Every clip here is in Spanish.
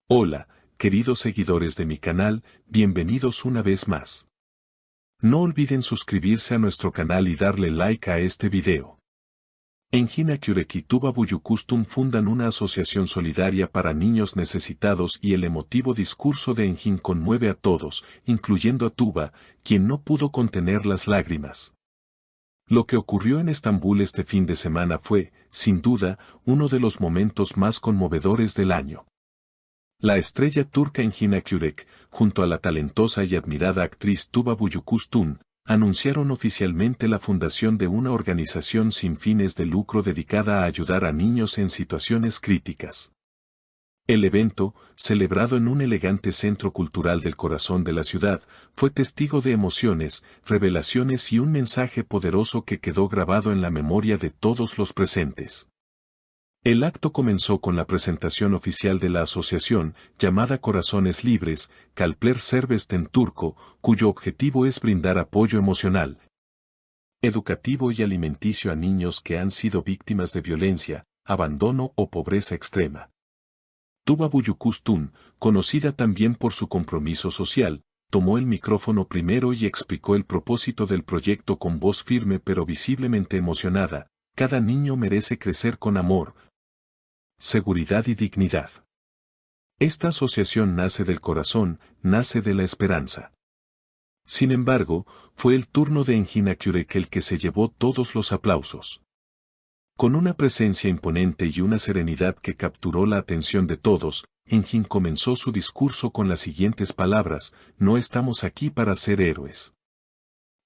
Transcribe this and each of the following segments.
Hola, queridos seguidores de mi canal, bienvenidos una vez más. No olviden suscribirse a nuestro canal y darle like a este video. Engin Akyurek y Tuba Büyüküstün fundan una asociación solidaria para niños necesitados y el emotivo discurso de Engin conmueve a todos, incluyendo a Tuba, quien no pudo contener las lágrimas. Lo que ocurrió en Estambul este fin de semana fue, sin duda, uno de los momentos más conmovedores del año. La estrella turca Engin Akyurek, junto a la talentosa y admirada actriz Tuba Büyüküstün, anunciaron oficialmente la fundación de una organización sin fines de lucro dedicada a ayudar a niños en situaciones críticas. El evento, celebrado en un elegante centro cultural del corazón de la ciudad, fue testigo de emociones, revelaciones y un mensaje poderoso que quedó grabado en la memoria de todos los presentes. El acto comenzó con la presentación oficial de la asociación, llamada Corazones Libres, Kalpler Serbest en turco, cuyo objetivo es brindar apoyo emocional, educativo y alimenticio a niños que han sido víctimas de violencia, abandono o pobreza extrema. Tuba Büyüküstün, conocida también por su compromiso social, tomó el micrófono primero y explicó el propósito del proyecto con voz firme pero visiblemente emocionada: cada niño merece crecer con amor, seguridad y dignidad. Esta asociación nace del corazón, nace de la esperanza. Sin embargo, fue el turno de Engin Akyurek el que se llevó todos los aplausos. Con una presencia imponente y una serenidad que capturó la atención de todos, Engin comenzó su discurso con las siguientes palabras: no estamos aquí para ser héroes.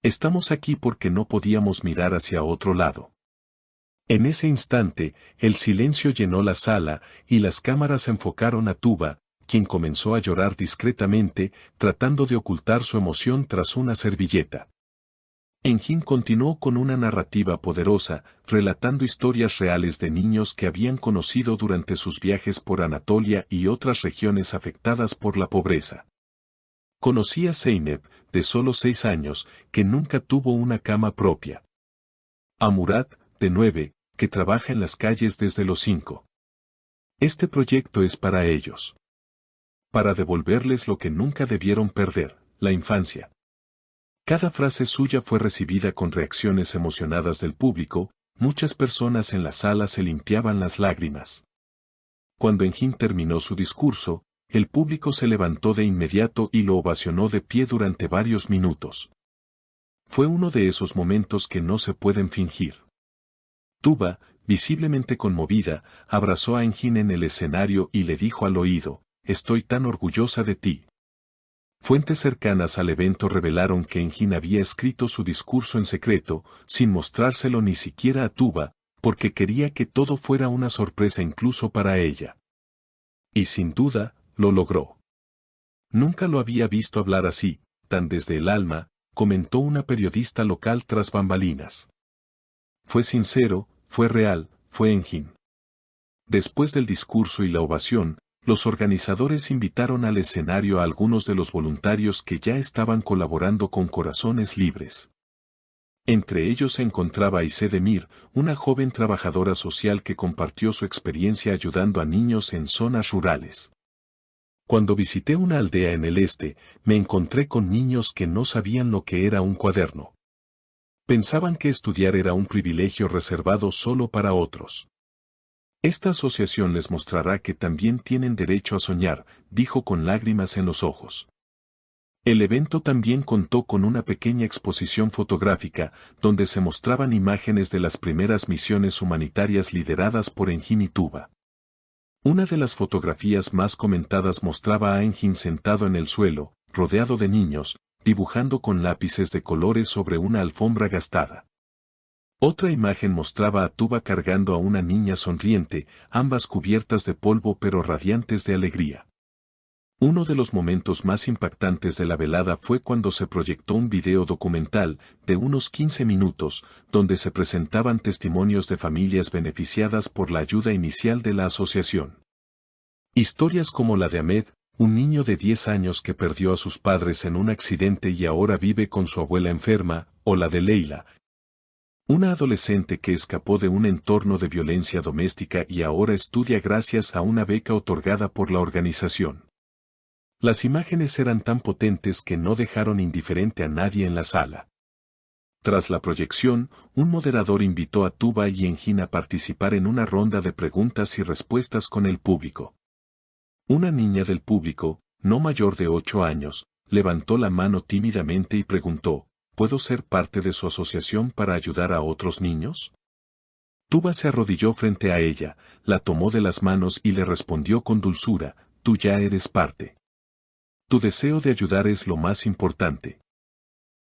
Estamos aquí porque no podíamos mirar hacia otro lado. En ese instante, el silencio llenó la sala, y las cámaras enfocaron a Tuba, quien comenzó a llorar discretamente, tratando de ocultar su emoción tras una servilleta. Engin continuó con una narrativa poderosa, relatando historias reales de niños que habían conocido durante sus viajes por Anatolia y otras regiones afectadas por la pobreza. Conocí a Zeynep, de solo 6 años, que nunca tuvo una cama propia. A Murat, de 9, que trabaja en las calles desde los 5. Este proyecto es para ellos. Para devolverles lo que nunca debieron perder, la infancia. Cada frase suya fue recibida con reacciones emocionadas del público, muchas personas en la sala se limpiaban las lágrimas. Cuando Engin terminó su discurso, el público se levantó de inmediato y lo ovacionó de pie durante varios minutos. Fue uno de esos momentos que no se pueden fingir. Tuba, visiblemente conmovida, abrazó a Engin en el escenario y le dijo al oído: estoy tan orgullosa de ti. Fuentes cercanas al evento revelaron que Engin había escrito su discurso en secreto, sin mostrárselo ni siquiera a Tuba, porque quería que todo fuera una sorpresa incluso para ella. Y sin duda, lo logró. Nunca lo había visto hablar así, tan desde el alma, comentó una periodista local tras bambalinas. Fue sincero, fue real, fue Engin. Después del discurso y la ovación, los organizadores invitaron al escenario a algunos de los voluntarios que ya estaban colaborando con Corazones Libres. Entre ellos se encontraba Ayse Demir, una joven trabajadora social que compartió su experiencia ayudando a niños en zonas rurales. Cuando visité una aldea en el este, me encontré con niños que no sabían lo que era un cuaderno. Pensaban que estudiar era un privilegio reservado solo para otros. Esta asociación les mostrará que también tienen derecho a soñar, dijo con lágrimas en los ojos. El evento también contó con una pequeña exposición fotográfica, donde se mostraban imágenes de las primeras misiones humanitarias lideradas por Engin y Tuba. Una de las fotografías más comentadas mostraba a Engin sentado en el suelo, rodeado de niños, dibujando con lápices de colores sobre una alfombra gastada. Otra imagen mostraba a Tuba cargando a una niña sonriente, ambas cubiertas de polvo pero radiantes de alegría. Uno de los momentos más impactantes de la velada fue cuando se proyectó un video documental, de unos 15 minutos, donde se presentaban testimonios de familias beneficiadas por la ayuda inicial de la asociación. Historias como la de Ahmed, un niño de 10 años que perdió a sus padres en un accidente y ahora vive con su abuela enferma, o la de Leila, Una adolescente que escapó de un entorno de violencia doméstica y ahora estudia gracias a una beca otorgada por la organización. Las imágenes eran tan potentes que no dejaron indiferente a nadie en la sala. Tras la proyección, un moderador invitó a Tuba y Engin a participar en una ronda de preguntas y respuestas con el público. Una niña del público, no mayor de 8 años, levantó la mano tímidamente y preguntó, ¿puedo ser parte de su asociación para ayudar a otros niños? Tuba se arrodilló frente a ella, la tomó de las manos y le respondió con dulzura, tú ya eres parte. Tu deseo de ayudar es lo más importante.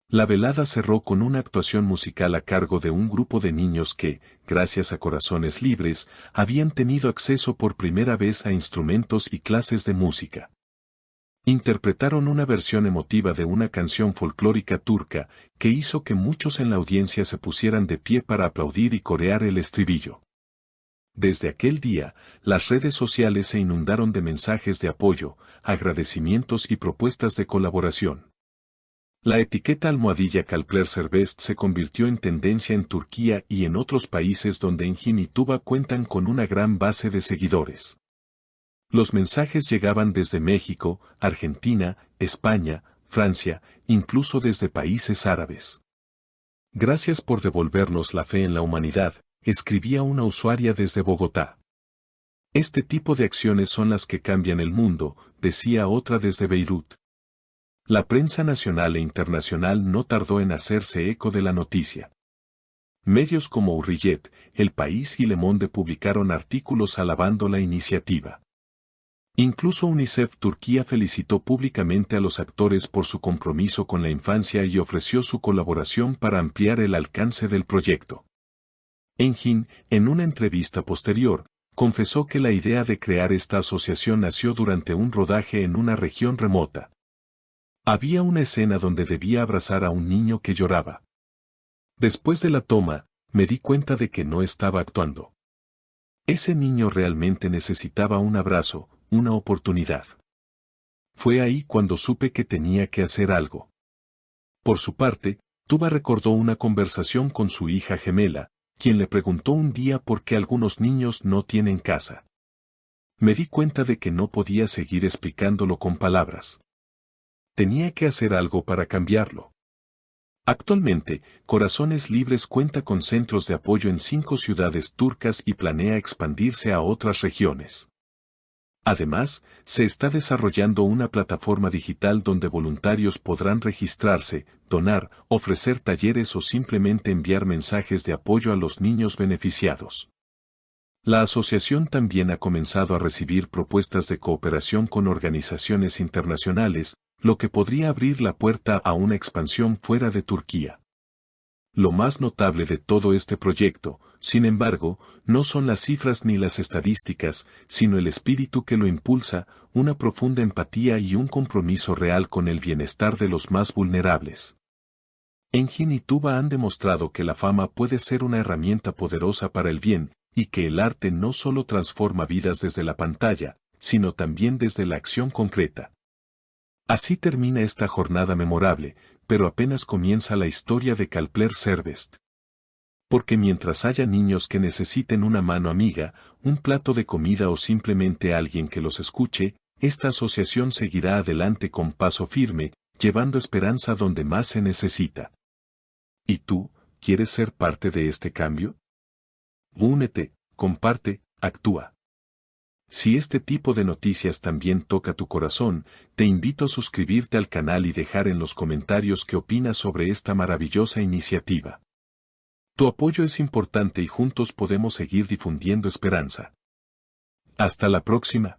La velada cerró con una actuación musical a cargo de un grupo de niños que, gracias a Corazones Libres, habían tenido acceso por primera vez a instrumentos y clases de música. Interpretaron una versión emotiva de una canción folclórica turca, que hizo que muchos en la audiencia se pusieran de pie para aplaudir y corear el estribillo. Desde aquel día, las redes sociales se inundaron de mensajes de apoyo, agradecimientos y propuestas de colaboración. La etiqueta almohadilla Kalpler Serbest se convirtió en tendencia en Turquía y en otros países donde Engin y Tuba cuentan con una gran base de seguidores. Los mensajes llegaban desde México, Argentina, España, Francia, incluso desde países árabes. Gracias por devolvernos la fe en la humanidad, escribía una usuaria desde Bogotá. Este tipo de acciones son las que cambian el mundo, decía otra desde Beirut. La prensa nacional e internacional no tardó en hacerse eco de la noticia. Medios como Hurriyet, El País y Le Monde publicaron artículos alabando la iniciativa. Incluso UNICEF Turquía felicitó públicamente a los actores por su compromiso con la infancia y ofreció su colaboración para ampliar el alcance del proyecto. Engin, en una entrevista posterior, confesó que la idea de crear esta asociación nació durante un rodaje en una región remota. Había una escena donde debía abrazar a un niño que lloraba. Después de la toma, me di cuenta de que no estaba actuando. Ese niño realmente necesitaba un abrazo, una oportunidad. Fue ahí cuando supe que tenía que hacer algo. Por su parte, Tuba recordó una conversación con su hija gemela, quien le preguntó un día por qué algunos niños no tienen casa. Me di cuenta de que no podía seguir explicándolo con palabras. Tenía que hacer algo para cambiarlo. Actualmente, Corazones Libres cuenta con centros de apoyo en 5 ciudades turcas y planea expandirse a otras regiones. Además, se está desarrollando una plataforma digital donde voluntarios podrán registrarse, donar, ofrecer talleres o simplemente enviar mensajes de apoyo a los niños beneficiados. La asociación también ha comenzado a recibir propuestas de cooperación con organizaciones internacionales, lo que podría abrir la puerta a una expansión fuera de Turquía. Lo más notable de todo este proyecto, sin embargo, no son las cifras ni las estadísticas, sino el espíritu que lo impulsa, una profunda empatía y un compromiso real con el bienestar de los más vulnerables. Engin y Tuba han demostrado que la fama puede ser una herramienta poderosa para el bien, y que el arte no solo transforma vidas desde la pantalla, sino también desde la acción concreta. Así termina esta jornada memorable, pero apenas comienza la historia de Kalpler Serbest. Porque mientras haya niños que necesiten una mano amiga, un plato de comida o simplemente alguien que los escuche, esta asociación seguirá adelante con paso firme, llevando esperanza donde más se necesita. ¿Y tú, quieres ser parte de este cambio? Únete, comparte, actúa. Si este tipo de noticias también toca tu corazón, te invito a suscribirte al canal y dejar en los comentarios qué opinas sobre esta maravillosa iniciativa. Tu apoyo es importante y juntos podemos seguir difundiendo esperanza. Hasta la próxima.